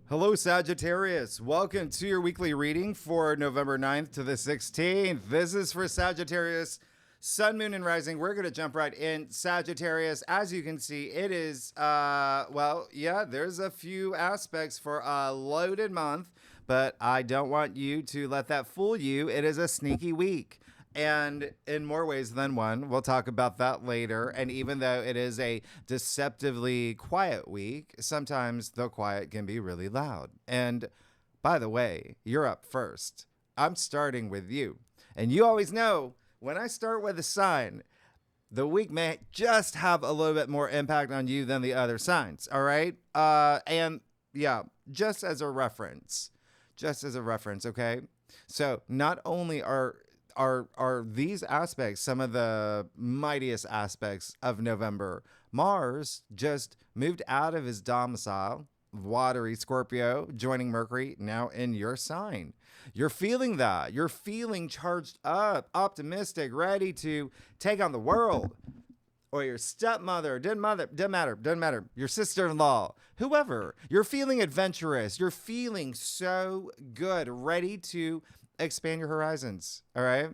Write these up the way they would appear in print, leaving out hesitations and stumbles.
Hello, Sagittarius. Welcome to your weekly reading for November 9th to the 16th. This is for Sagittarius, Sun, Moon, and Rising. We're going to jump right in. Sagittarius, as you can see, it is, there's a few aspects for a loaded month, but I don't want you to let that fool you. It is a sneaky week. And in more ways than one, we'll talk about that later. And even though it is a deceptively quiet week, sometimes the quiet can be really loud. And by the way, you're up first. I'm starting with you. And you always know when I start with a sign, the week may just have a little bit more impact on you than the other signs. All right. Just as a reference. Okay. So not only are these aspects some of the mightiest aspects of November. Mars just moved out of his domicile, watery Scorpio, joining Mercury, now in your sign. You're feeling that. You're feeling charged up, optimistic, ready to take on the world. Or your stepmother, doesn't matter, your sister-in-law, whoever. You're feeling adventurous. You're feeling so good, ready to expand your horizons. All right.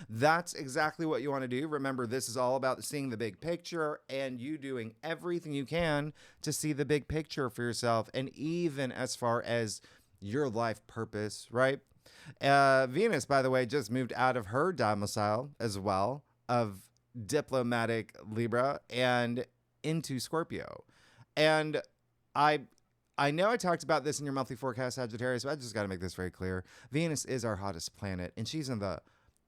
That's exactly what you want to do. Remember, this is all about seeing the big picture and you doing everything you can to see the big picture for yourself. And even as far as your life purpose, right? Venus, by the way, just moved out of her domicile as well of diplomatic Libra and into Scorpio. And I know I talked about this in your monthly forecast, Sagittarius, but I just got to make this very clear. Venus is our hottest planet, and she's in the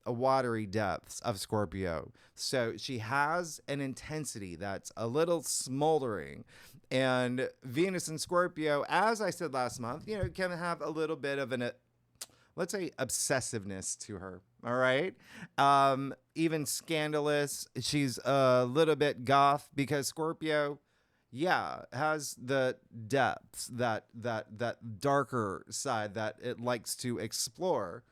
watery depths of Scorpio. So she has an intensity that's a little smoldering. And Venus in Scorpio, as I said last month, can have a little bit of an, let's say, obsessiveness to her. All right. Even scandalous. She's a little bit goth because Scorpio, has the depths, that darker side that it likes to explore.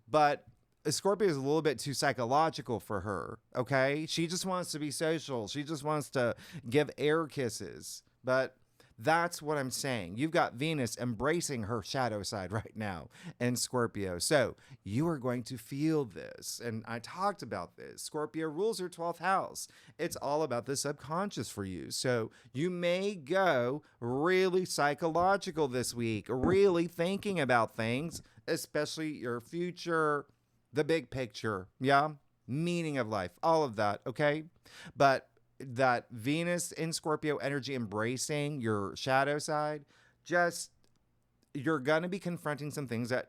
But Scorpio is a little bit too psychological for her, okay? She just wants to be social. She just wants to give air kisses. But that's what I'm saying. You've got Venus embracing her shadow side right now in Scorpio. So you are going to feel this. And I talked about this. Scorpio rules her 12th house. It's all about the subconscious for you. So you may go really psychological this week, really thinking about things, especially your future, the big picture. Yeah. Meaning of life, all of that. Okay. But that Venus in Scorpio energy embracing your shadow side, you're going to be confronting some things that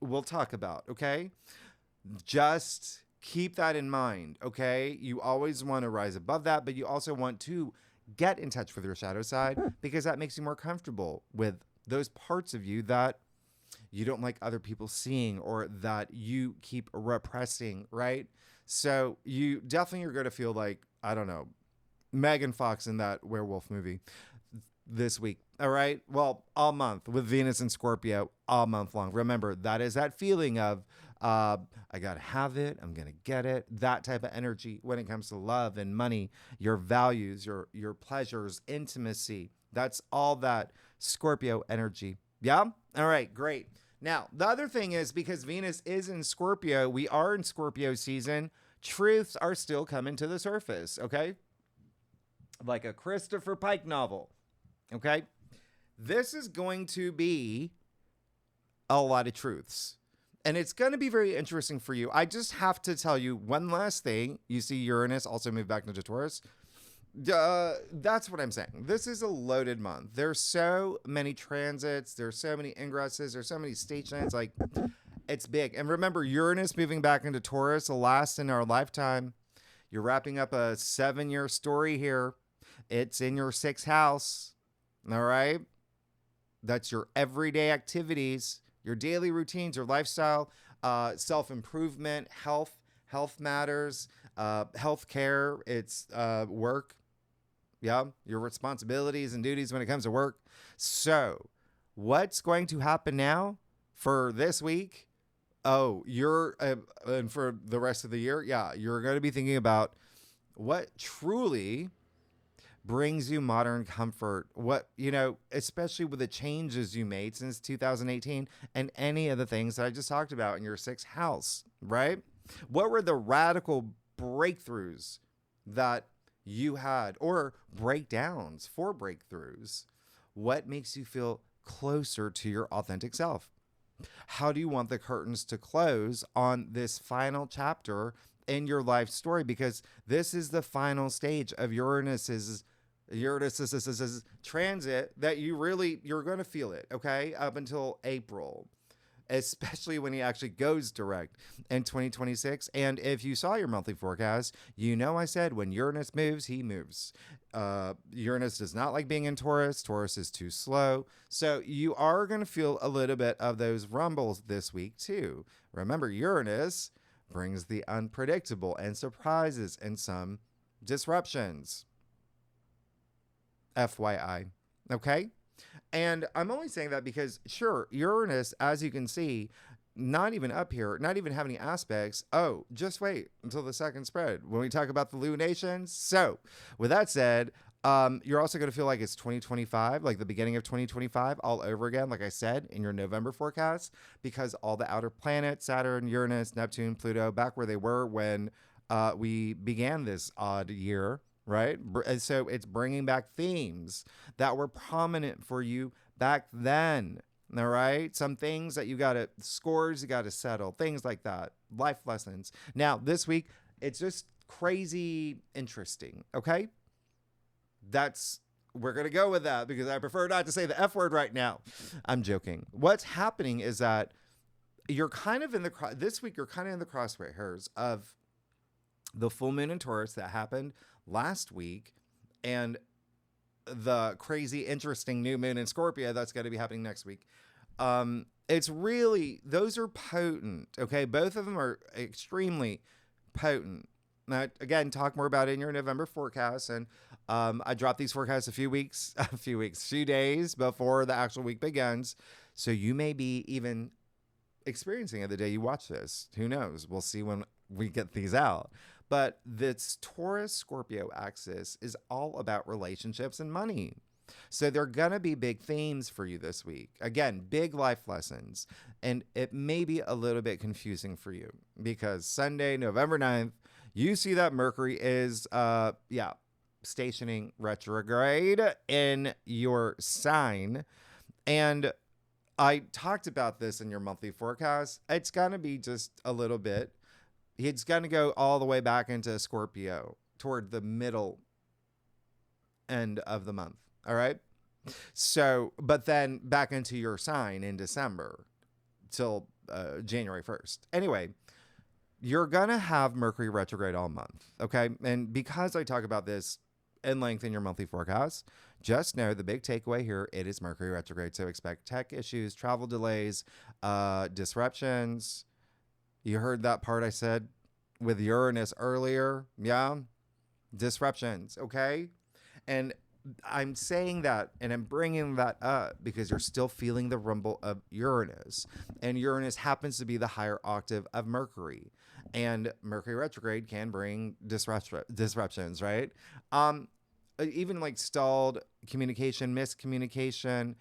we'll talk about, okay? Just keep that in mind, okay? You always want to rise above that, but you also want to get in touch with your shadow side because that makes you more comfortable with those parts of you that you don't like other people seeing or that you keep repressing, right? So you definitely are going to feel like, I don't know, Megan Fox in that werewolf movie this week. All right. Well, all month with Venus and Scorpio, all month long. Remember, that is that feeling of, I got to have it. I'm going to get it. That type of energy when it comes to love and money, your values, your pleasures, intimacy. That's all that Scorpio energy. Yeah. All right. Great. Now, the other thing is because Venus is in Scorpio, we are in Scorpio season. Truths are still coming to the surface, okay? Like a Christopher Pike novel, okay? This is going to be a lot of truths. And it's going to be very interesting for you. I just have to tell you one last thing. You see Uranus also moved back into Taurus. That's what I'm saying. This is a loaded month. There's so many transits. There's so many ingresses. There's so many stations. Like, it's big. And remember, Uranus moving back into Taurus, the last in our lifetime. You're wrapping up a 7-year story here. It's in your 6th house. All right? That's your everyday activities, your daily routines, your lifestyle, self-improvement, health matters, health care, it's work. Yeah, your responsibilities and duties when it comes to work. So what's going to happen now for this week? Oh, and for the rest of the year, you're going to be thinking about what truly brings you modern comfort. What, especially with the changes you made since 2018 and any of the things that I just talked about in your sixth house, right? What were the radical breakthroughs that you had, or breakdowns for breakthroughs? What makes you feel closer to your authentic self? How do you want the curtains to close on this final chapter in your life story? Because this is the final stage of Uranus's transit that you're going to feel it, okay, up until April, especially when he actually goes direct in 2026. And if you saw your monthly forecast, I said when Uranus moves, he moves. Uranus does not like being in Taurus. Taurus is too slow. So you are going to feel a little bit of those rumbles this week too. Remember, Uranus brings the unpredictable and surprises and some disruptions. FYI. Okay? And I'm only saying that because, sure, Uranus, as you can see, not even up here, not even have any aspects. Oh, just wait until the second spread when we talk about the lunations. So, with that said, you're also going to feel like it's 2025, like the beginning of 2025 all over again, like I said, in your November forecast, because all the outer planets, Saturn, Uranus, Neptune, Pluto, back where they were when we began this odd year, right? And so it's bringing back themes that were prominent for you back then. All right. Some things that scores you got to settle, things like that, life lessons. Now, this week, it's just crazy interesting. Okay. We're going to go with that because I prefer not to say the F word right now. I'm joking. What's happening is that you're kind of this week, you're kind of in the crosshairs of the full moon in Taurus that happened last week and the crazy interesting new moon in Scorpio that's going to be happening next week. It's really, those are potent. Okay. Both of them are extremely potent. Now, again, talk more about it in your November forecast. And I dropped these forecasts a few days before the actual week begins. So you may be even experiencing it the day you watch this. Who knows? We'll see when we get these out. But this Taurus-Scorpio axis is all about relationships and money. So there are going to be big themes for you this week. Again, big life lessons. And it may be a little bit confusing for you because Sunday, November 9th, you see that Mercury is, stationing retrograde in your sign. And I talked about this in your monthly forecast. It's going to be just a little bit. It's going to go all the way back into Scorpio toward the middle end of the month. All right. So, but then back into your sign in December till January 1st. Anyway, you're going to have Mercury retrograde all month. Okay. And because I talk about this in length in your monthly forecast, just know the big takeaway here, it is Mercury retrograde. So expect tech issues, travel delays, disruptions. You heard that part I said with Uranus earlier. Yeah. Disruptions. Okay. And I'm saying that and I'm bringing that up because you're still feeling the rumble of Uranus. And Uranus happens to be the higher octave of Mercury. And Mercury retrograde can bring disruptions, right? Even like stalled communication, miscommunication.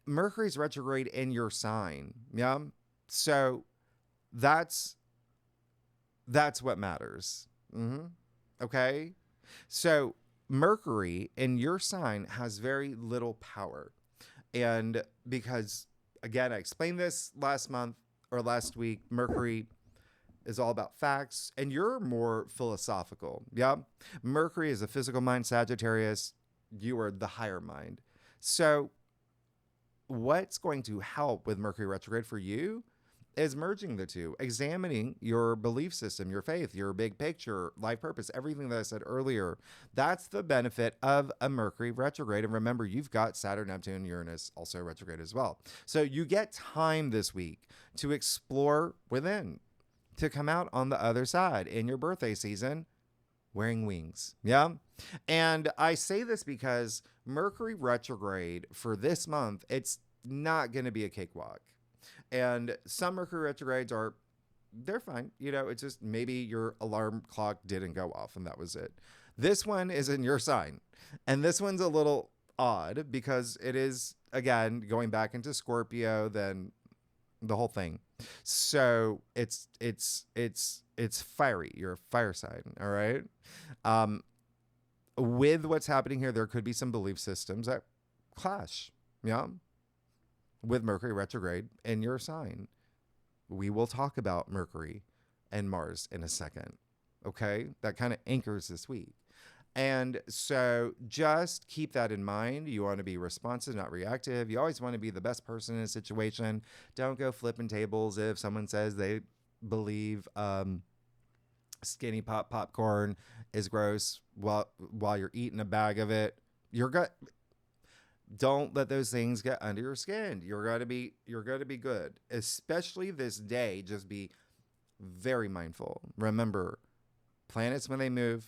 Mercury's retrograde in your sign. Yeah. So that's what matters. Okay. So Mercury in your sign has very little power. And because, again, I explained this last week, Mercury is all about facts and you're more philosophical. Yeah. Mercury is a physical mind, Sagittarius. You are the higher mind. So what's going to help with Mercury retrograde for you is merging the two, examining your belief system, your faith, your big picture, life purpose, everything that I said earlier. That's the benefit of a Mercury retrograde. And remember, you've got Saturn, Neptune, Uranus also retrograde as well. So you get time this week to explore within, to come out on the other side in your birthday season wearing wings. Yeah. And I say this because Mercury retrograde for this month, it's not going to be a cakewalk. And some Mercury retrogrades they're fine. It's just maybe your alarm clock didn't go off and that was it. This one is in your sign. And this one's a little odd because it is, again, going back into Scorpio, then the whole thing. So it's fiery. You're a fire sign, all right? Um, with what's happening here, there could be some belief systems that clash, yeah, with Mercury retrograde in your sign. We will talk about Mercury and Mars in a second, okay? That kind of anchors this week. And so just keep that in mind. You want to be responsive, not reactive. You always want to be the best person in a situation. Don't go flipping tables if someone says they believe skinny popcorn is gross while you're eating a bag of it. Don't let those things get under your skin. You're going to be good. Especially this day, just be very mindful. Remember, planets, when they move,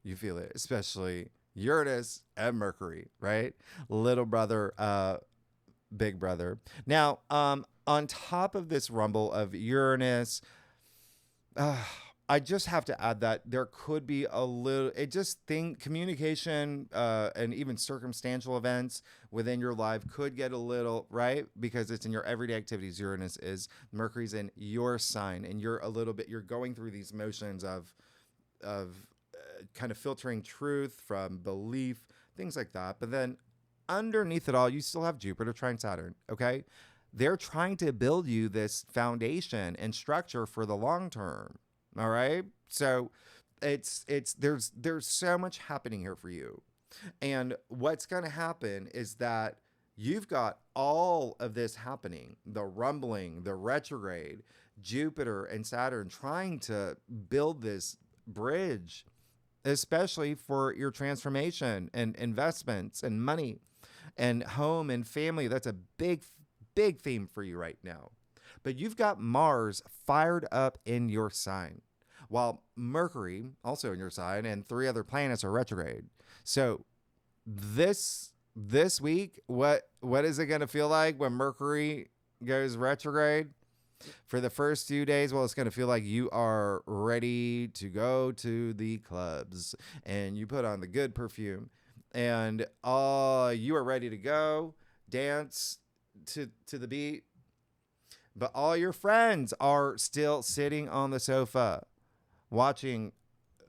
you feel it, especially Uranus and Mercury, right? Little brother, big brother. Now, on top of this rumble of Uranus, I just have to add that there could be a little, communication and even circumstantial events within your life could get a little, right? Because it's in your everyday activities. Uranus is, Mercury's in your sign, and you're going through these motions of kind of filtering truth from belief, things like that. But then underneath it all, you still have Jupiter trine Saturn, okay? They're trying to build you this foundation and structure for the long term. All right. So there's so much happening here for you. And what's going to happen is that you've got all of this happening, the rumbling, the retrograde, Jupiter and Saturn trying to build this bridge, especially for your transformation and investments and money and home and family. That's a big, big theme for you right now. But you've got Mars fired up in your sign, while Mercury, also in your sign, and 3 other planets are retrograde. So this week, what is it going to feel like when Mercury goes retrograde? For the first few days, well, it's going to feel like you are ready to go to the clubs, and you put on the good perfume, and you are ready to go dance to the beat. But all your friends are still sitting on the sofa watching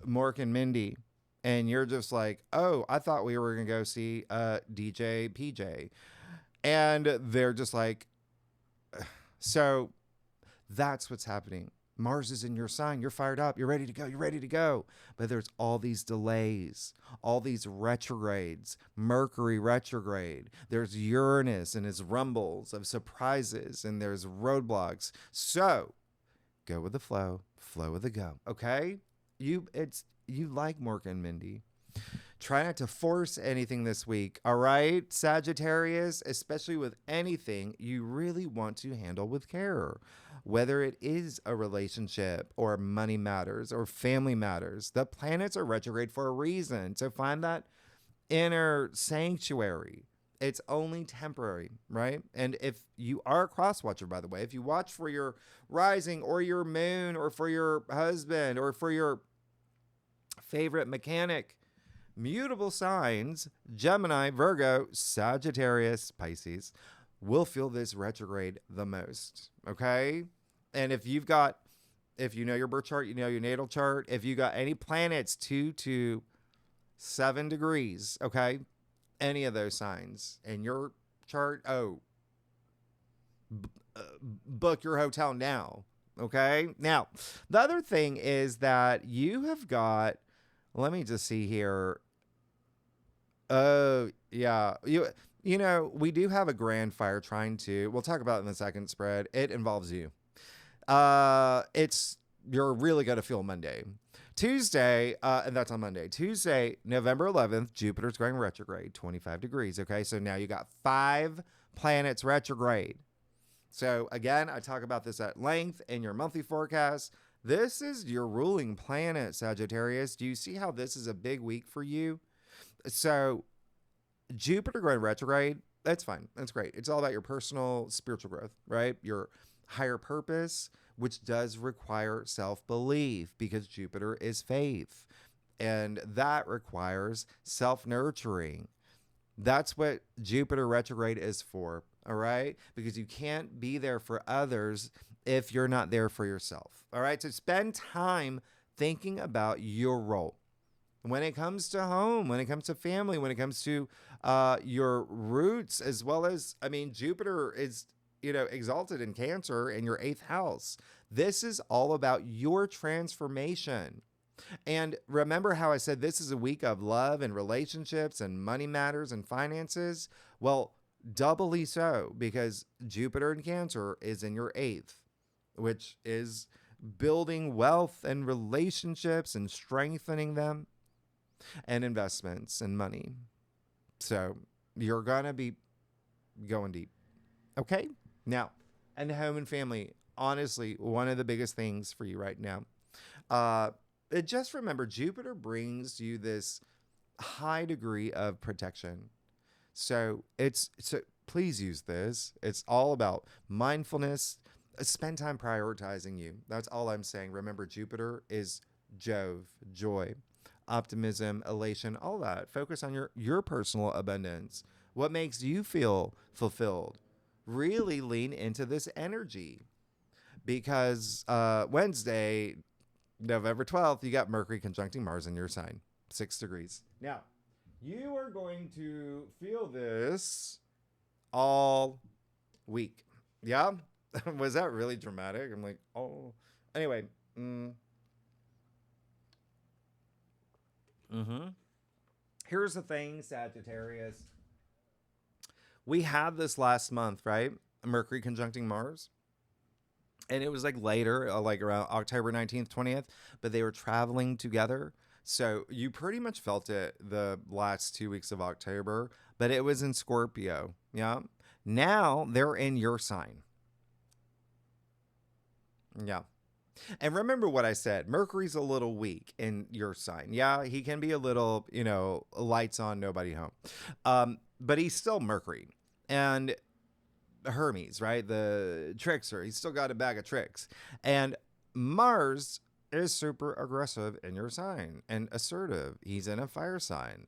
Mork and Mindy. And you're just like, oh, I thought we were going to go see DJ PJ. And they're just like, so that's what's happening. Mars is in your sign. You're fired up. You're ready to go. You're ready to go. But there's all these delays, all these retrogrades, Mercury retrograde. There's Uranus and its rumbles of surprises, and there's roadblocks. So go with the flow with the go. Okay? You like Mork and Mindy. Try not to force anything this week. All right, Sagittarius, especially with anything you really want to handle with care. Whether it is a relationship or money matters or family matters, the planets are retrograde for a reason. So find that inner sanctuary. It's only temporary, right? And if you are a cross watcher, by the way, if you watch for your rising or your moon or for your husband or for your favorite mechanic, mutable signs, Gemini, Virgo, Sagittarius, Pisces, will feel this retrograde the most, okay? And if you know your birth chart, you know your natal chart, if you got any planets 2 to 7 degrees, okay, any of those signs in your chart, book your hotel now, okay? Now, the other thing is that you have got, let me just see here. Oh, yeah. You know, we do have a grand fire trine too. We'll talk about it in the second spread. It involves you. You're really going to feel Monday. Tuesday, and that's on Monday. Tuesday, November 11th, Jupiter's going retrograde, 25 degrees. Okay, so now you got 5 planets retrograde. So again, I talk about this at length in your monthly forecast. This is your ruling planet, Sagittarius. Do you see how this is a big week for you? So Jupiter going retrograde, that's fine. That's great. It's all about your personal spiritual growth, right? Your higher purpose, which does require self-belief because Jupiter is faith. And that requires self-nurturing. That's what Jupiter retrograde is for, all right? Because you can't be there for others if you're not there for yourself, all right? So spend time thinking about your role. When it comes to home, when it comes to family, when it comes to your roots, as well as, I mean, Jupiter is, exalted in Cancer in your 8th house. This is all about your transformation. And remember how I said this is a week of love and relationships and money matters and finances? Well, doubly so, because Jupiter in Cancer is in your 8th, which is building wealth and relationships and strengthening them and investments and money. So you're going to be going deep. Okay? Now, and home and family, honestly, one of the biggest things for you right now. Just remember, Jupiter brings you this high degree of protection. So please use this. It's all about mindfulness. Spend time prioritizing you. That's all I'm saying. Remember, Jupiter is Jove, joy, optimism, elation, all that. Focus on your personal abundance. What makes you feel fulfilled? Really lean into this energy, because Wednesday, November 12th, you got Mercury conjuncting Mars in your sign, 6 degrees. Now, you are going to feel this all week. Yeah? Was that really dramatic? I'm like, oh. Anyway. Here's the thing, Sagittarius. We had this last month, right? Mercury conjuncting Mars. And it was like later, like around October 19th, 20th, but they were traveling together. So you pretty much felt it the last 2 weeks of October, but it was in Scorpio. Yeah. Now they're in your sign. Yeah. And remember what I said, Mercury's a little weak in your sign. Yeah, he can be a little, lights on, nobody home. But he's still Mercury. And Hermes, right? The trickster. He's still got a bag of tricks. And Mars is super aggressive in your sign and assertive. He's in a fire sign.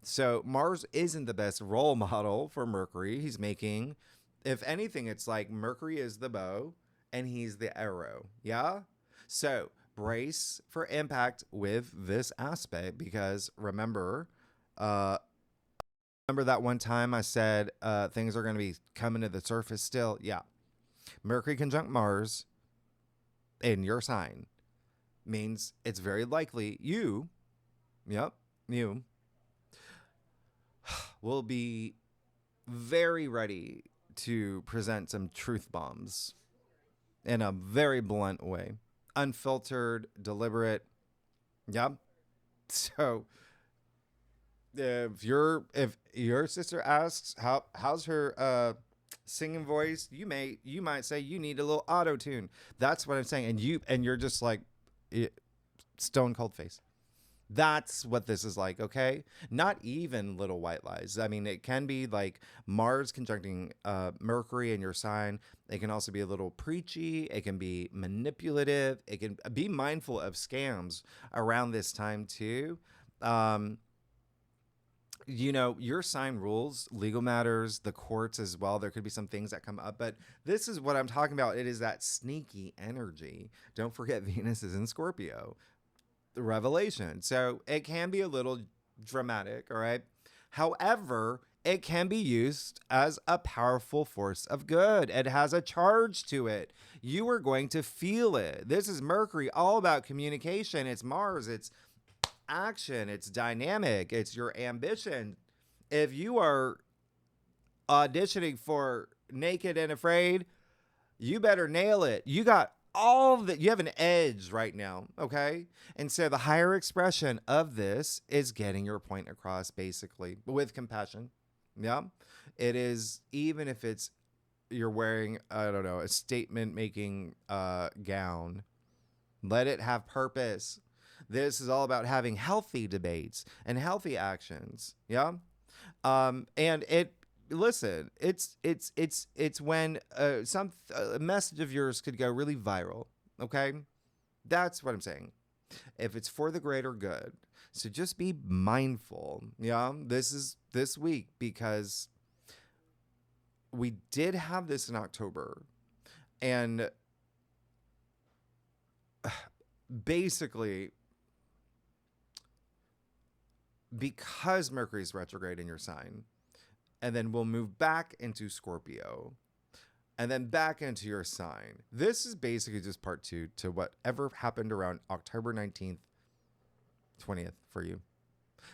So Mars isn't the best role model for Mercury. He's making, if anything, it's like Mercury is the bow and he's the arrow. Yeah? So brace for impact with this aspect, because remember that one time I said things are going to be coming to the surface still? Yeah. Mercury conjunct Mars in your sign means it's very likely you will be very ready to present some truth bombs in a very blunt way. Unfiltered, deliberate. Yep. So if your sister asks how's her singing voice, you might say you need a little auto tune. That's what I'm saying. And you're just like stone cold face. That's what this is like, okay? Not even little white lies. I mean, it can be like Mars conjuncting Mercury in your sign. It can also be a little preachy. It can be manipulative. It can be mindful of scams around this time too. Your sign rules, legal matters, the courts as well. There could be some things that come up, but this is what I'm talking about. It is that sneaky energy. Don't forget Venus is in Scorpio. The revelation. So it can be a little dramatic, all right? However, it can be used as a powerful force of good. It has a charge to it. You are going to feel it. This is Mercury, all about communication. It's Mars, it's action, it's dynamic, it's your ambition. If you are auditioning for Naked and Afraid, you better nail it. You got all that. You have an edge right now, okay? And so the higher expression of this is getting your point across, basically, with compassion. Yeah. It is, even if it's you're wearing, I don't know, a statement making gown, let it have purpose. This is all about having healthy debates and healthy actions. Yeah. And listen, it's when some message of yours could go really viral. Okay. That's what I'm saying. If it's for the greater good. So just be mindful. Yeah, this is this week because we did have this in October. And basically, because Mercury's retrograde in your sign, and then we'll move back into Scorpio, and then back into your sign. This is basically just part 2 to whatever happened around October 19th, 20th for you.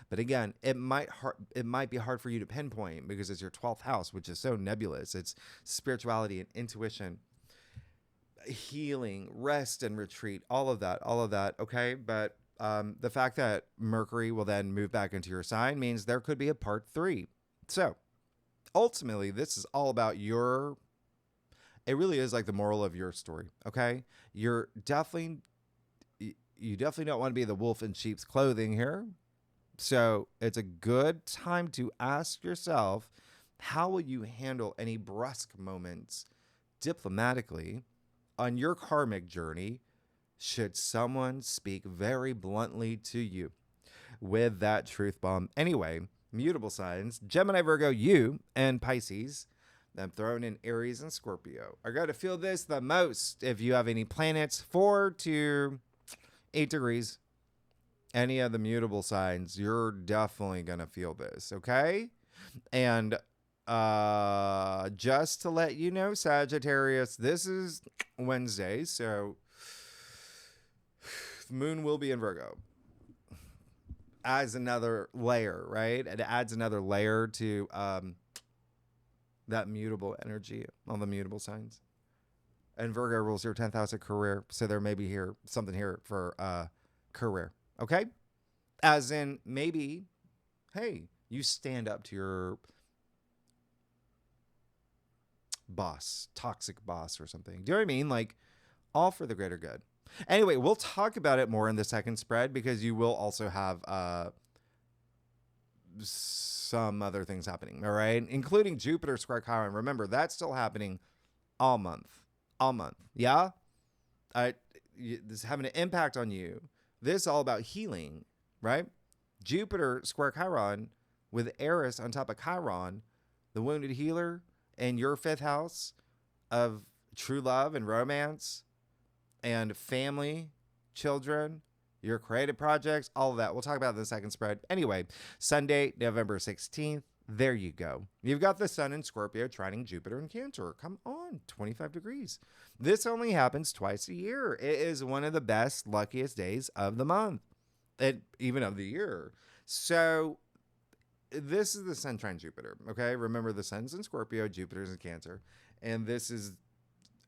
But again, it might be hard for you to pinpoint because it's your 12th house, which is so nebulous. It's spirituality and intuition, healing, rest and retreat, all of that, okay? But the fact that Mercury will then move back into your sign means there could be a part 3. So ultimately, this is all about it really is like the moral of your story, okay? You definitely don't want to be the wolf in sheep's clothing here. So it's a good time to ask yourself, how will you handle any brusque moments diplomatically on your karmic journey should someone speak very bluntly to you with that truth bomb? Anyway, mutable signs, Gemini, Virgo, you, and Pisces. I'm throwing in Aries and Scorpio. Are going to feel this the most if you have any planets 4 to 8 degrees. Any of the mutable signs, you're definitely going to feel this, okay? And just to let you know, Sagittarius, this is Wednesday, so the moon will be in Virgo. Adds another layer, right? It adds another layer to that mutable energy on the mutable signs. And Virgo rules your 10th house of career, so there may be something here for career, okay? As in, maybe, hey, you stand up to your boss, toxic boss or something. Do you know what I mean? Like, all for the greater good. Anyway, we'll talk about it more in the second spread because you will also have some other things happening, all right? Including Jupiter square Chiron. Remember, that's still happening all month. Yeah? This is having an impact on you. This is all about healing, right? Jupiter square Chiron with Eris on top of Chiron, the wounded healer, in your 5th house of true love and romance and family, children, your creative projects, all of that. We'll talk about it in the second spread. Anyway, Sunday, November 16th. There you go. You've got the sun in Scorpio trining Jupiter in Cancer. Come on, 25 degrees. This only happens twice a year. It is one of the best, luckiest days of the month, even of the year. So this is the sun trine Jupiter, okay? Remember, the sun's in Scorpio, Jupiter's in Cancer, and this is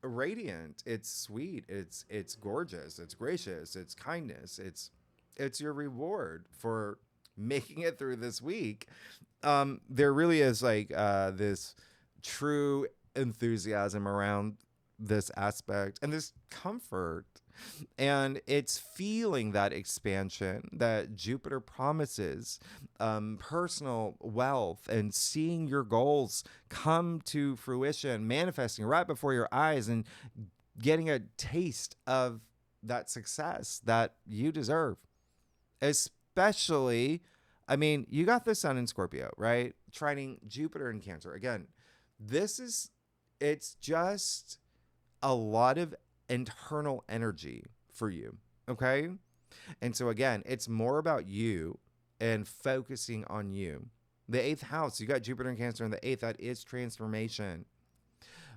radiant. It's sweet. It's gorgeous. It's gracious. It's kindness. It's your reward for making it through this week. There really is like this true enthusiasm around this aspect and this comfort. And it's feeling that expansion that Jupiter promises, personal wealth and seeing your goals come to fruition, manifesting right before your eyes and getting a taste of that success that you deserve. Especially, I mean, you got the sun in Scorpio, right? Trining Jupiter in Cancer. Again, it's just a lot of internal energy for you, okay? And so again, it's more about you and focusing on you. The 8th house, you got Jupiter in Cancer in the 8th. That is transformation.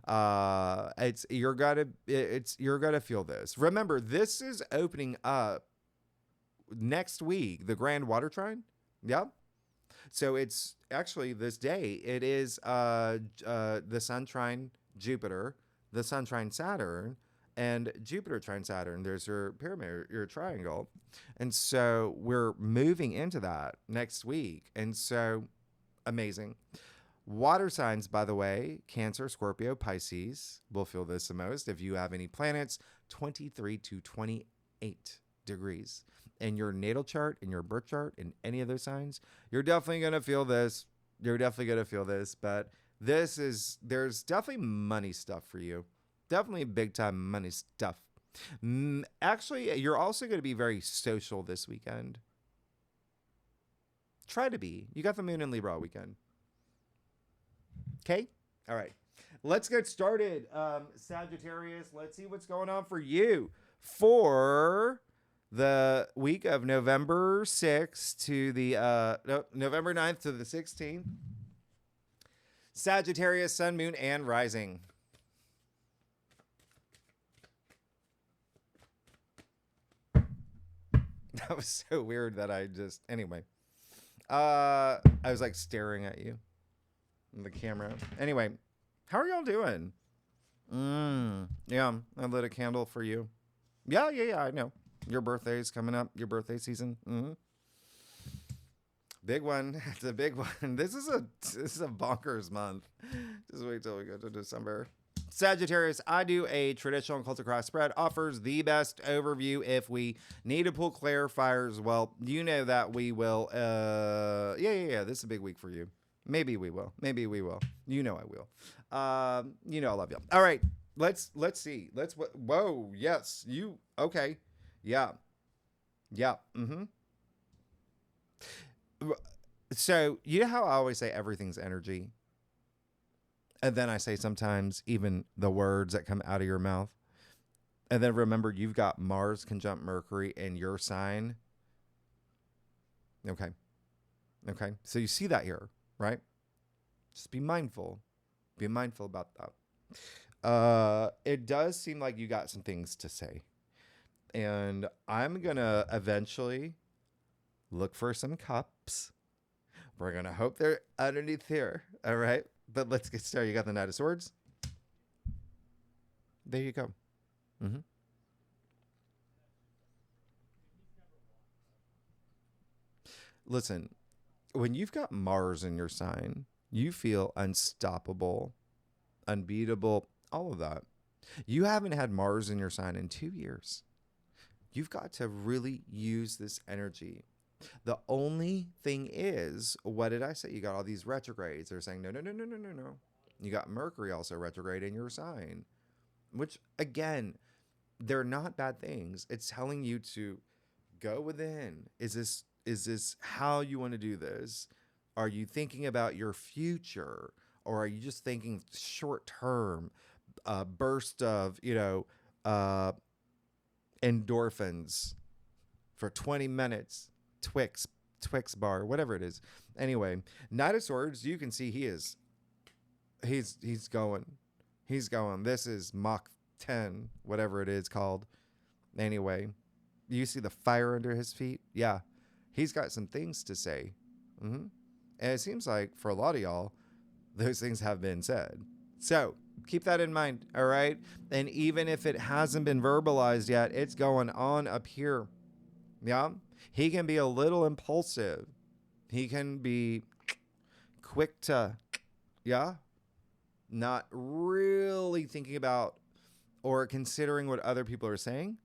You're gonna feel this. Remember, this is opening up next week, the Grand Water Trine. Yep. So it's actually this day. It is the Sun trine Jupiter, the Sun trine Saturn, and Jupiter trine Saturn. There's your pyramid, your triangle. And so we're moving into that next week. And so amazing. Water signs, by the way, Cancer, Scorpio, Pisces will feel this the most. If you have any planets, 23 to 28 degrees in your natal chart, in your birth chart, in any of those signs, you're definitely going to feel this. But there's definitely money stuff for you. Definitely big time money stuff. Actually, you're also going to be very social this weekend. Try to be. You got the moon in Libra all weekend. Okay? All right. Let's get started. Sagittarius, let's see what's going on for you for the week of November 6th to the November 9th to the 16th. Sagittarius, sun, moon, and rising. That was so weird that I just, anyway. I was like staring at you in the camera. Anyway, how are y'all doing? Yeah, I lit a candle for you. Yeah, I know. Your birthday's coming up. Your birthday season. Big one. It's a big one. This is a bonkers month. Just wait till we go to December. Sagittarius, I do a traditional cultic cross spread. Offers the best overview. If we need to pull clarifiers, well, you know that we will. Yeah. This is a big week for you. Maybe we will. You know I will. You know I love you. All right. Let's see. Whoa. Yes. You. Okay. Yeah. So you know how I always say everything's energy? And then I say sometimes even the words that come out of your mouth. And then remember, you've got Mars conjunct Mercury in your sign. Okay. So you see that here, right? Just be mindful. Be mindful about that. It does seem like you got some things to say. And I'm going to eventually look for some cups. We're going to hope they're underneath here. All right. But let's get started. You got the Knight of Swords. There you go. Listen, when you've got Mars in your sign, you feel unstoppable, unbeatable, all of that. You haven't had Mars in your sign in 2 years. You've got to really use this energy. The only thing is, what did I say? You got all these retrogrades. They're saying, no. You got Mercury also retrograde in your sign, which, again, they're not bad things. It's telling you to go within. Is this how you want to do this? Are you thinking about your future? Or are you just thinking short term, burst of, endorphins for 20 minutes? Twix bar, whatever it is. Anyway, Knight of Swords, you can see he's going. This is Mach 10, whatever it is called. Anyway, you see the fire under his feet? Yeah. He's got some things to say. And it seems like for a lot of y'all, those things have been said. So keep that in mind, all right? And even if it hasn't been verbalized yet, it's going on up here. Yeah? He can be a little impulsive. He can be quick to, not really thinking about or considering what other people are saying.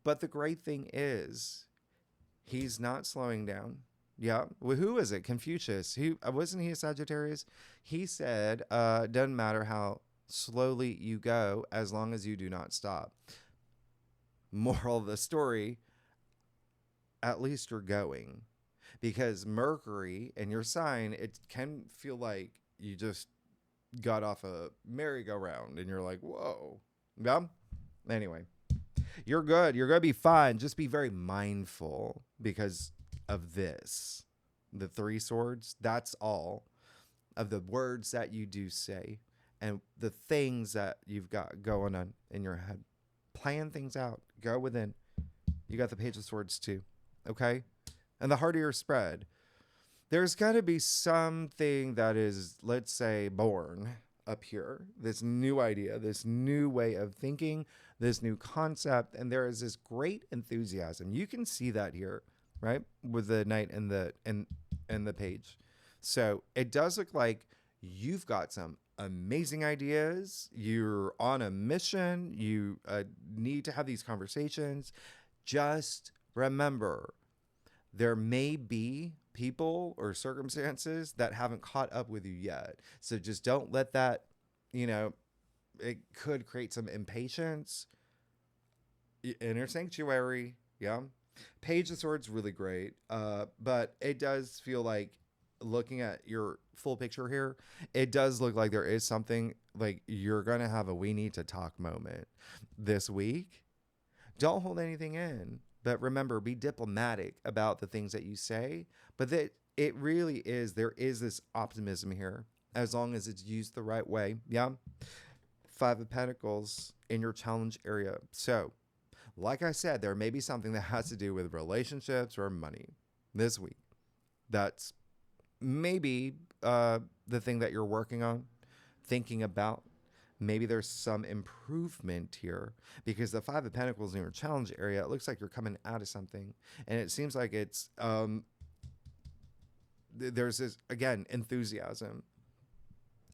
But the great thing is, he's not slowing down. Yeah. Well, who is it? Confucius. Wasn't he a Sagittarius? He said, doesn't matter how slowly you go, as long as you do not stop. Moral of the story, at least you're going. Because Mercury in your sign, it can feel like you just got off a merry-go-round and you're like, whoa. Yeah? Anyway, you're good. You're going to be fine. Just be very mindful because of this. The 3 swords, that's all of the words that you do say and the things that you've got going on in your head. Plan things out. Go within. You got the Page of Swords too. Okay? And the harder your spread, there's got to be something that is, let's say, born up here. This new idea, this new way of thinking, this new concept. And there is this great enthusiasm. You can see that here, right? With the Knight and the Page. So it does look like you've got some amazing ideas. You're on a mission. You need to have these conversations. Just remember, there may be people or circumstances that haven't caught up with you yet. So just don't let that, it could create some impatience. Inner sanctuary. Yeah. Page of Swords really great, but it does feel like, looking at your full picture here, it does look like there is something like you're gonna have a we need to talk moment this week. Don't hold anything in, but remember, be diplomatic about the things that you say. But that it really is, there is this optimism here as long as it's used the right way. Yeah. Five of Pentacles in your challenge area. So, like I said, there may be something that has to do with relationships or money this week. That's maybe the thing that you're working on, thinking about. Maybe there's some improvement here because the Five of Pentacles in your challenge area, it looks like you're coming out of something. And it seems like it's, there's this, again, enthusiasm,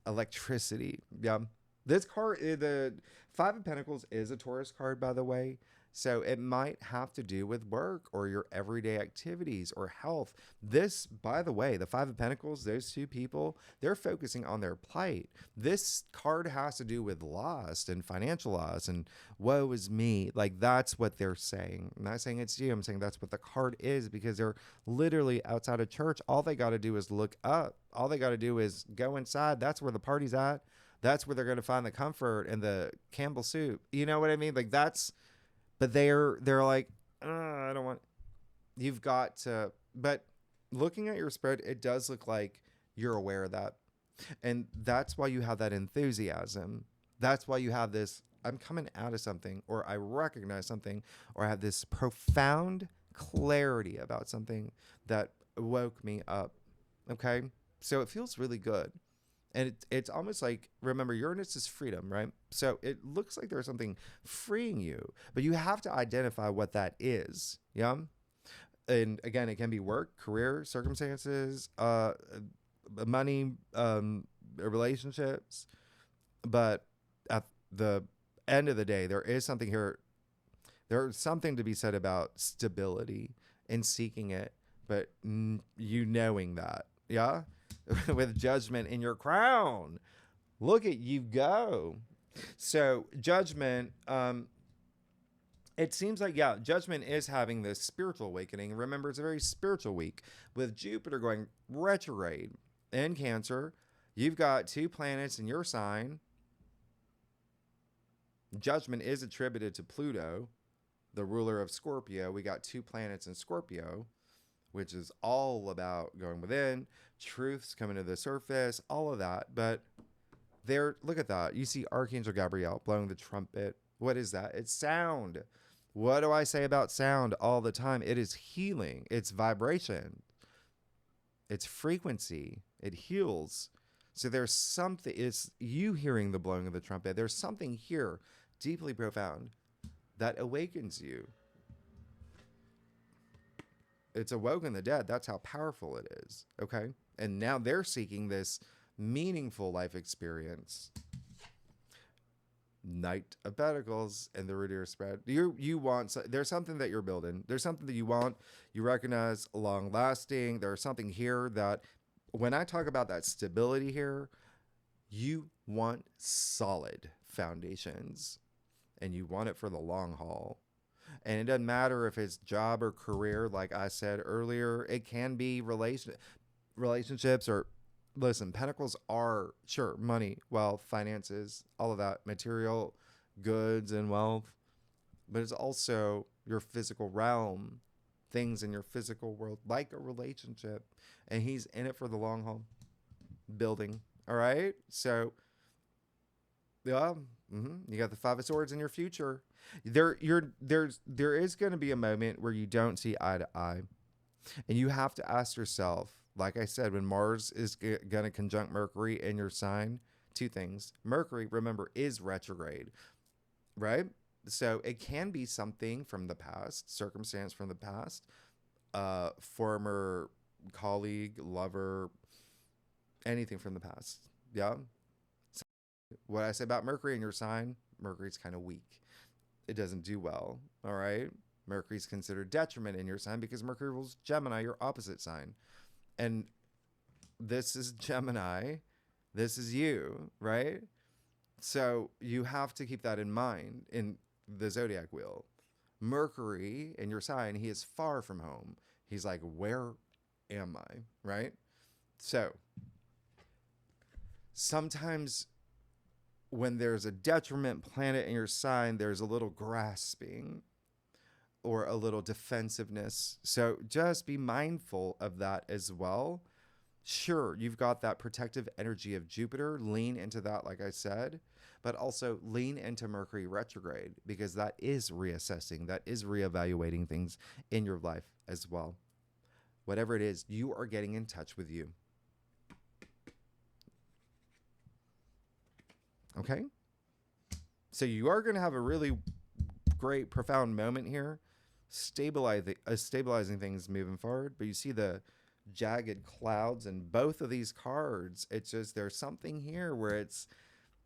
electricity. Yeah. This card, the Five of Pentacles is a Taurus card, by the way. So it might have to do with work or your everyday activities or health. This, by the way, the Five of Pentacles, those two people, they're focusing on their plight. This card has to do with loss and financial loss and woe is me. Like, that's what they're saying. I'm not saying it's you. I'm saying that's what the card is because they're literally outside of church. All they got to do is look up. All they got to do is go inside. That's where the party's at. That's where they're going to find the comfort and the Campbell soup. You know what I mean? Like, that's, but they're like, I don't want, you've got to, but looking at your spread, it does look like you're aware of that. And that's why you have that enthusiasm. That's why you have this, I'm coming out of something, or I recognize something, or I have this profound clarity about something that woke me up. Okay. So it feels really good. And it's almost like, remember, Uranus is freedom, right? So it looks like there's something freeing you, but you have to identify what that is. Yeah. And again, it can be work, career, circumstances, money, relationships. But at the end of the day, there is something here. There's something to be said about stability and seeking it, but you knowing that. Yeah. With Judgment in your crown. Look at you go. So Judgment, it seems like, yeah, Judgment is having this spiritual awakening. Remember, it's a very spiritual week with Jupiter going retrograde in Cancer. You've got two planets in your sign. Judgment is attributed to Pluto, the ruler of Scorpio. We got two planets in Scorpio, which is all about going within, truths coming to the surface, all of that. But there, look at that. You see Archangel Gabriel blowing the trumpet. What is that? It's sound. What do I say about sound all the time? It is healing. It's vibration. It's frequency. It heals. So there's something, it's you hearing the blowing of the trumpet. There's something here deeply profound that awakens you. It's awoken the dead. That's how powerful it is. Okay. And now they're seeking this meaningful life experience. Knight of Pentacles and the root of your spread. You want, there's something that you're building. There's something that you want. You recognize long lasting. There's something here that when I talk about that stability here, you want solid foundations and you want it for the long haul. And it doesn't matter if it's job or career, like I said earlier. It can be relationships or, listen, Pentacles are, sure, money, wealth, finances, all of that, material goods and wealth. But it's also your physical realm, things in your physical world, like a relationship. And he's in it for the long haul, building. All right? So, yeah, you got the Five of Swords in your future. There is going to be a moment where you don't see eye to eye, and you have to ask yourself, like I said, when Mars is going to conjunct Mercury in your sign, two things. Mercury, remember, is retrograde, right? So it can be something from the past, circumstance from the past, former colleague, lover, anything from the past. Yeah. So what I say about Mercury in your sign, Mercury's kind of weak. It doesn't do well. All right. Mercury's considered detriment in your sign because Mercury rules Gemini, your opposite sign. And this is Gemini. This is you, right? So you have to keep that in mind in the zodiac wheel. Mercury in your sign, he is far from home. He's like, where am I? Right? So sometimes when there's a detriment planet in your sign, there's a little grasping or a little defensiveness. So just be mindful of that as well. Sure, you've got that protective energy of Jupiter. Lean into that, like I said, but also lean into Mercury retrograde, because that is reassessing, that is reevaluating things in your life as well. Whatever it is, you are getting in touch with you. Okay? So you are going to have a really great, profound moment here, stabilizing things moving forward. But you see the jagged clouds in both of these cards. It's just, there's something here where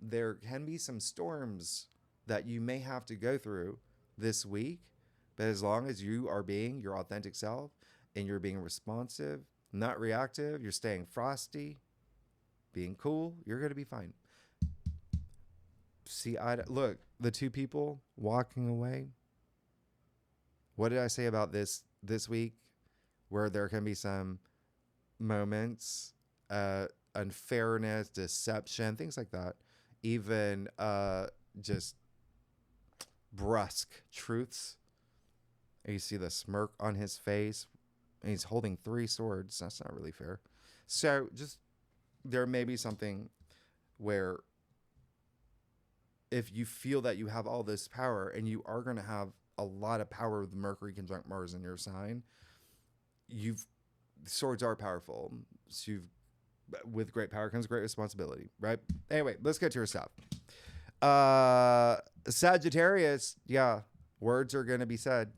there can be some storms that you may have to go through this week. But as long as you are being your authentic self and you're being responsive, not reactive, you're staying frosty, being cool, you're going to be fine. See, look, the two people walking away. What did I say about this week? Where there can be some moments, unfairness, deception, things like that. Even just brusque truths. And you see the smirk on his face. And he's holding 3 swords. That's not really fair. So just, there may be something where if you feel that you have all this power, and you are going to have a lot of power with Mercury conjunct Mars in your sign, swords are powerful. So with great power comes great responsibility, right? Anyway, let's get to your stuff. Sagittarius, yeah, words are going to be said.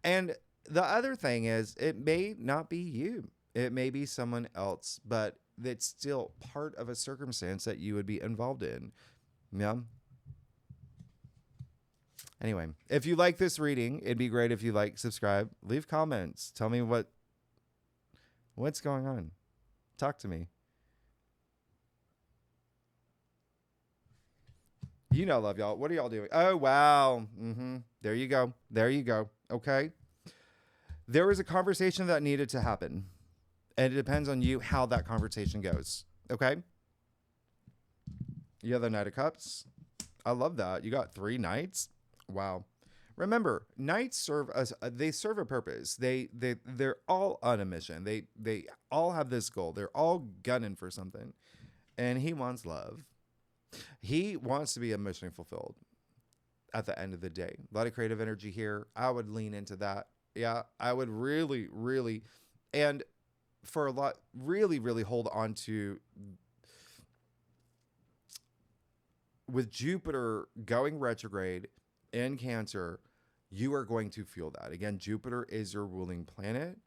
And the other thing is, it may not be you. It may be someone else, but it's still part of a circumstance that you would be involved in. Yeah. Anyway, if you like this reading, it'd be great if you subscribe, leave comments. Tell me what's going on. Talk to me. You know, love y'all. What are y'all doing? Oh, wow. There you go. There you go. Okay. There was a conversation that needed to happen. And it depends on you how that conversation goes. Okay. You have the Knight of Cups. I love that. You got 3 knights. Wow. Remember, knights serve a purpose. They're all on a mission. They all have this goal. They're all gunning for something. And he wants love. He wants to be emotionally fulfilled at the end of the day. A lot of creative energy here. I would lean into that. Yeah, I would really, really, and for a lot, really, really hold on to, with Jupiter going retrograde in Cancer, you are going to feel that. Again, Jupiter is your ruling planet.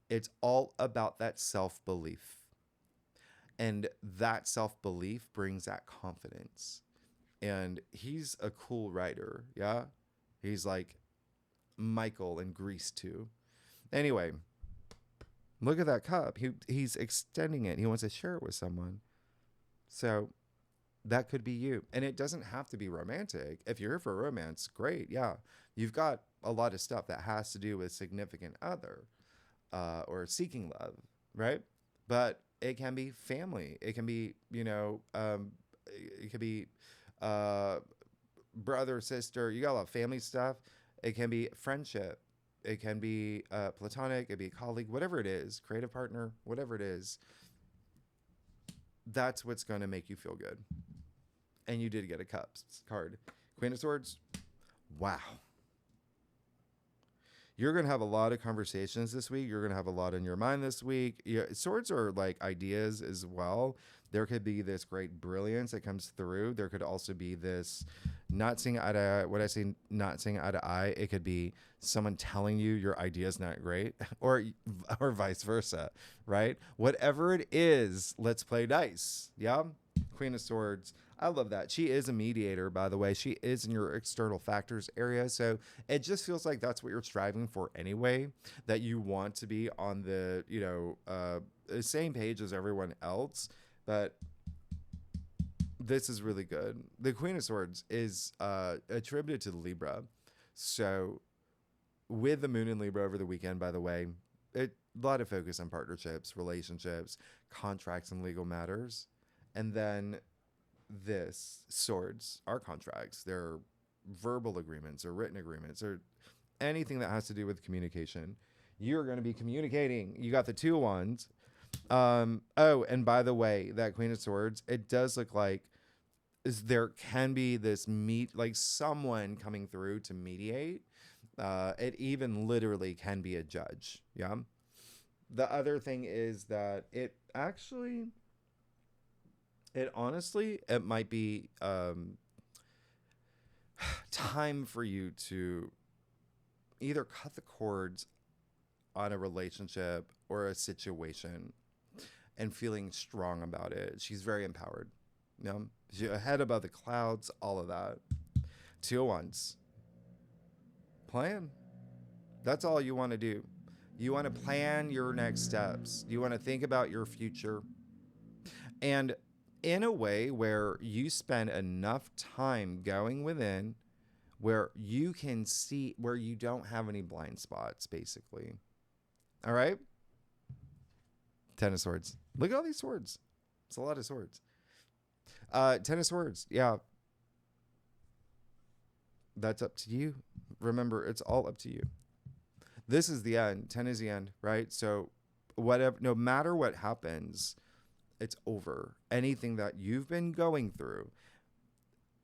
It's all about that self-belief. And that self-belief brings that confidence. And he's a cool writer, yeah? He's like Michael in Grease too. Anyway, look at that cup. He's extending it. He wants to share it with someone. So that could be you. And it doesn't have to be romantic. If you're here for romance, great. Yeah. You've got a lot of stuff that has to do with significant other or seeking love, right? But it can be family. It can be, it could be brother, sister. You got a lot of family stuff. It can be friendship. It can be platonic. It can be a colleague, whatever it is, creative partner, whatever it is. That's what's going to make you feel good. And you did get a cups card. Queen of Swords. Wow. You're going to have a lot of conversations this week. You're going to have a lot in your mind this week. Yeah, swords are like ideas as well. There could be this great brilliance that comes through. There could also be this not seeing eye to eye. What I say, not seeing eye to eye, it could be someone telling you your idea is not great, or vice versa, right? Whatever it is, let's play dice. Yeah? Queen of Swords. I love that. She is a mediator, by the way. She is in your external factors area. So it just feels like that's what you're striving for anyway, that you want to be on the, same page as everyone else. But this is really good. The Queen of Swords is attributed to Libra. So with the moon in Libra over the weekend, by the way, a lot of focus on partnerships, relationships, contracts, and legal matters. And then this swords are contracts. They're verbal agreements or written agreements or anything that has to do with communication. You're going to be communicating. You got the 2 wands. Oh, and by the way, that Queen of Swords, it does look like there can be this like someone coming through to mediate. It even literally can be a judge. Yeah. The other thing is that it honestly, it might be time for you to either cut the cords on a relationship or a situation and feeling strong about it. She's very empowered. You know, she's ahead above the clouds, all of that. 2 of Wands. Plan. That's all you want to do. You want to plan your next steps. You want to think about your future. And in a way where you spend enough time going within where you can see, where you don't have any blind spots, basically. All right? 10 of Swords. Look at all these swords. It's a lot of swords. 10 of Swords. Yeah. That's up to you. Remember, it's all up to you. This is the end. 10 is the end, right? So whatever, no matter what happens, it's over. Anything that you've been going through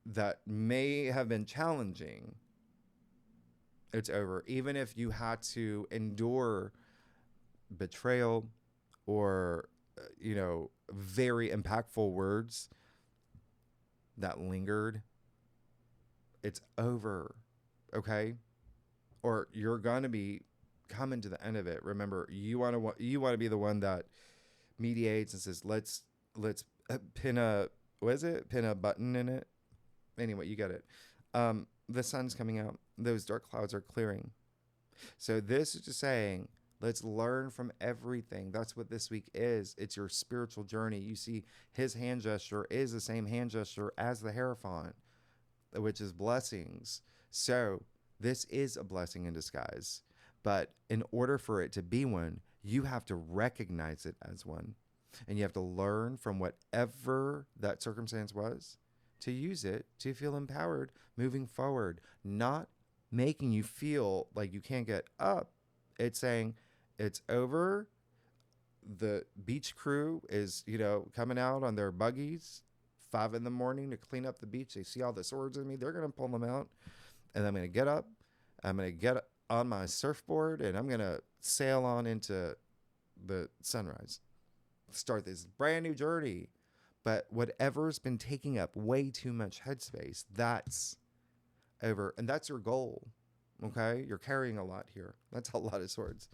that may have been challenging, it's over. Even if you had to endure betrayal or, very impactful words that lingered, it's over. Okay? Or you're going to be coming to the end of it. Remember, you want to be the one that mediates and says, let's pin a button in it. Anyway, you get it. The sun's coming out. Those dark clouds are clearing. So this is just saying, let's learn from everything. That's what this week is. It's your spiritual journey. You see, his hand gesture is the same hand gesture as the Hierophant, which is blessings. So this is a blessing in disguise. But in order for it to be one, you have to recognize it as one. And you have to learn from whatever that circumstance was to use it to feel empowered moving forward. Not making you feel like you can't get up. It's saying it's over. The beach crew is, coming out on their buggies 5 a.m. to clean up the beach. They see all the swords in me. They're going to pull them out. And I'm going to get up. I'm going to get on my surfboard and I'm going to sail on into the sunrise. Start this brand new journey. But whatever's been taking up way too much headspace, that's over. And that's your goal. Okay? You're carrying a lot here. That's a lot of swords.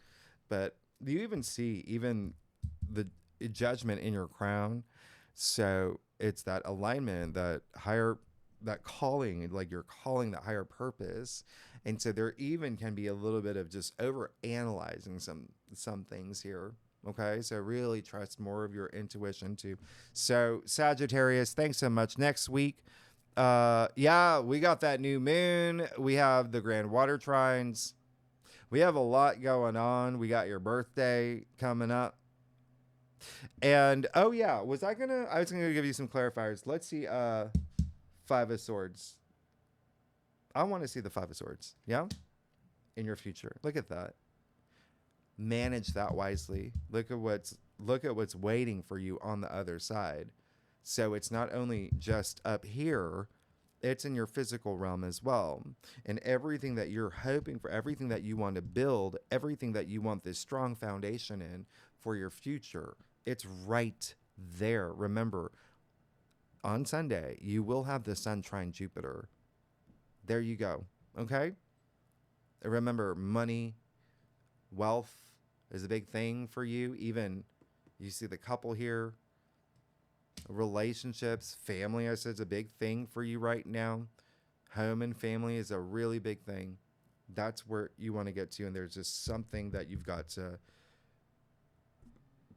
But you even see the judgment in your crown. So it's that alignment, that calling, like you're calling that higher purpose. And so there even can be a little bit of just over analyzing some things here. Okay, so really trust more of your intuition too. So Sagittarius, thanks so much. Next week, we got that new moon. We have the grand water trines. We have a lot going on. We got your birthday coming up. And I was gonna give you some clarifiers. Let's see 5 of Swords. I want to see the 5 of Swords. Yeah? In your future. Look at that. Manage that wisely. Look at what's waiting for you on the other side. So it's not only just up here, it's in your physical realm as well. And everything that you're hoping for, everything that you want to build, everything that you want this strong foundation in for your future, it's right there. Remember, on Sunday, you will have the sun trine Jupiter. There you go. Okay? Remember, money, wealth is a big thing for you. Even you see the couple here. Relationships, family, I said, is a big thing for you right now. Home and family is a really big thing. That's where you want to get to. And there's just something that you've got to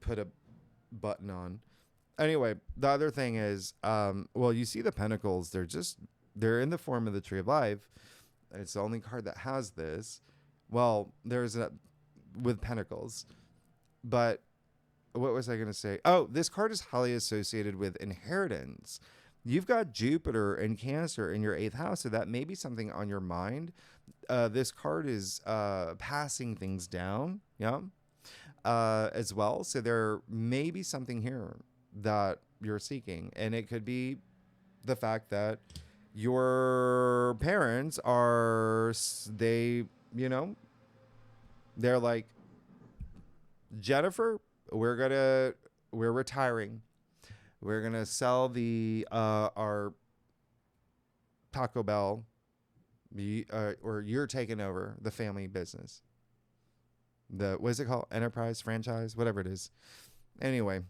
put a button on. Anyway, the other thing is, you see the pentacles. They're in the form of the Tree of Life. It's the only card that has this. Well, there's a with Pentacles, but what was I going to say? Oh, this card is highly associated with inheritance. You've got Jupiter and Cancer in your 8th house, so that may be something on your mind. This card is passing things down, yeah, as well. So there may be something here that you're seeking, and it could be the fact that your parents are, they, you know, they're like, Jennifer, we're retiring. We're gonna sell the our Taco Bell, or you're taking over the family business. The, what is it called? Enterprise, franchise, whatever it is. Anyway,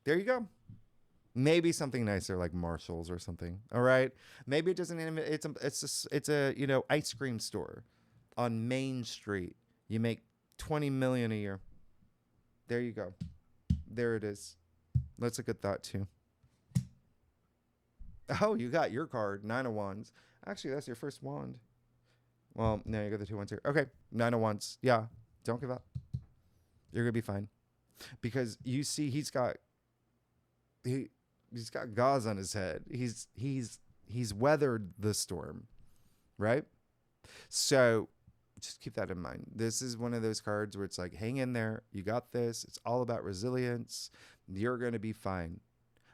there you go. Maybe something nicer like Marshalls or something. All right. Maybe it doesn't. It's a ice cream store on Main Street. You make $20 million a year. There you go. There it is. Let's look at that too. Oh, you got your card, 9 of Wands. Actually, that's your first wand. Well, no, you got the 2 wands here. Okay, 9 of Wands. Yeah, don't give up. You're gonna be fine, because you see he's got gauze on his head. He's weathered the storm, right? So just keep that in mind. This is one of those cards where it's like, hang in there. You got this. It's all about resilience. You're going to be fine.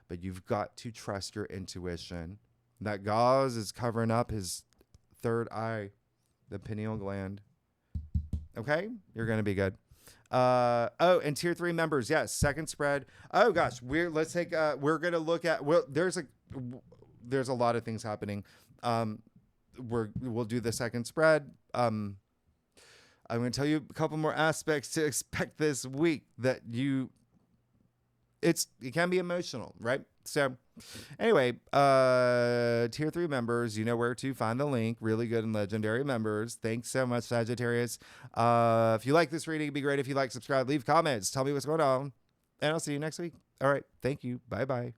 But you've got to trust your intuition. That gauze is covering up his third eye, the pineal gland. Okay? You're going to be good. Oh, and tier 3 members. Yes. Second spread. Oh gosh. We're going to look at, well, there's a lot of things happening. We'll do the second spread. I'm going to tell you a couple more aspects to expect this week that it can be emotional, right? So anyway, tier 3 members, you know where to find the link. Really good and legendary members. Thanks so much, Sagittarius. If you like this reading, it'd be great if you like, subscribe, leave comments, tell me what's going on, and I'll see you next week. All right. Thank you. Bye-bye.